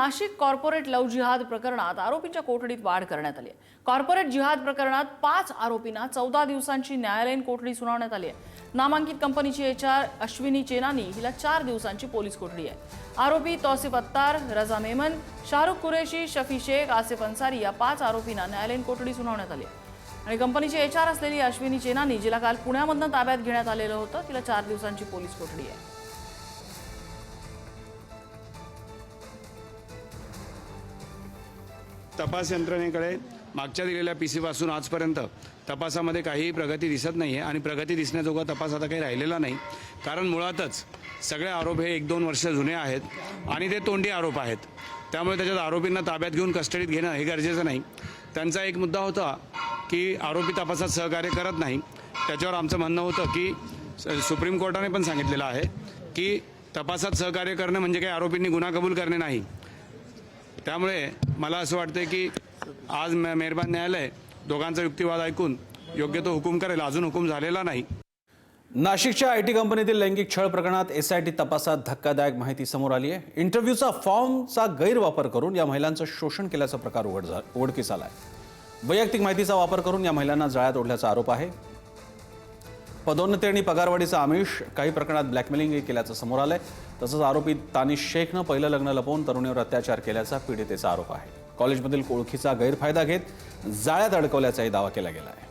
Nashik corporate love जिहाद प्रकरणात आरोपींच्या कोठडीत वाढ करण्यात आली आहे। कॉर्पोरेट जिहाद प्रकरणात 5 आरोपींना 14 दिवसांची न्यायालयीन कोठडी सुनावण्यात आली आहे। नामांकित कंपनीची एचआर अश्विनी चेनानी हिला 4 दिवसांची पोलीस कोठडी आहे। आरोपी तौसिफ अत्तार, रजा मेमन, शाहरुख कुरेशी, शफी शेख, आसिफ अन्सारी या 5 आरोपींना न्यायालयीन कोठडी सुनावण्यात आली आहे। आणि कंपनीची एचआर असलेली अश्विनी चेनानी, जिला काल पुण्यामधून ताब्यात घेण्यात आलेलं होतं, तिला 4 दिवसांची पोलीस कोठडी आहे। तपास यंत्रणेकडे मागच्या दिलेल्या पीसीपासून आजपर्यंत तपासामध्ये काहीही प्रगती दिसत नाही आहे आणि प्रगती दिसण्याजोगा तपास आता काही राहिलेला नाही। कारण मुळातच सगळे आरोप हे 1-2 वर्ष जुने आहेत आणि ते तोंडी आरोप आहेत। त्यामुळे त्याच्यात आरोपींना ताब्यात घेऊन कस्टडीत घेणं हे गरजेचं नाही। त्यांचा एक मुद्दा होता की आरोपी तपासात सहकार्य करत नाही। त्याच्यावर आमचं म्हणणं होतं की सुप्रीम कोर्टाने पण सांगितलेलं आहे की तपासात सहकार्य करणे म्हणजे काही आरोपींनी गुन्हा कबूल करणे नाही। त्यामुळे मला असं वाटतं की आज मेहरबान न्यायालय दोघांचा युक्तिवाद ऐकून योग्य तो हुकूम करेल। अजून हुकूम झालेला नाही। नाशिकच्या आयटी कंपनीतील लैंगिक छळ प्रकरणात एसआयटी तपासात धक्कादायक माहिती समोर आली आहे। इंटरव्ह्यूचा फॉर्मचा गैरवापर करून या महिलांचं शोषण केल्याचा प्रकार उघडकीस आला आहे। वैयक्तिक माहितीचा वापर करून या महिलांना जाळ्यात ओढल्याचा आरोप आहे। पदोन्नती आणि पगारवाढीचा आमिष, काही प्रकरणात ब्लॅकमेलिंग केल्याचं समोर आलंय। तसंच आरोपी तानिश शेखनं पहिलं लग्न लपवून तरुणीवर अत्याचार केल्याचा पीडितेचा आरोप आहे। कॉलेजमधील ओळखीचा गैरफायदा घेत जाळ्यात अडकवल्याचाही दावा केला गेला आहे।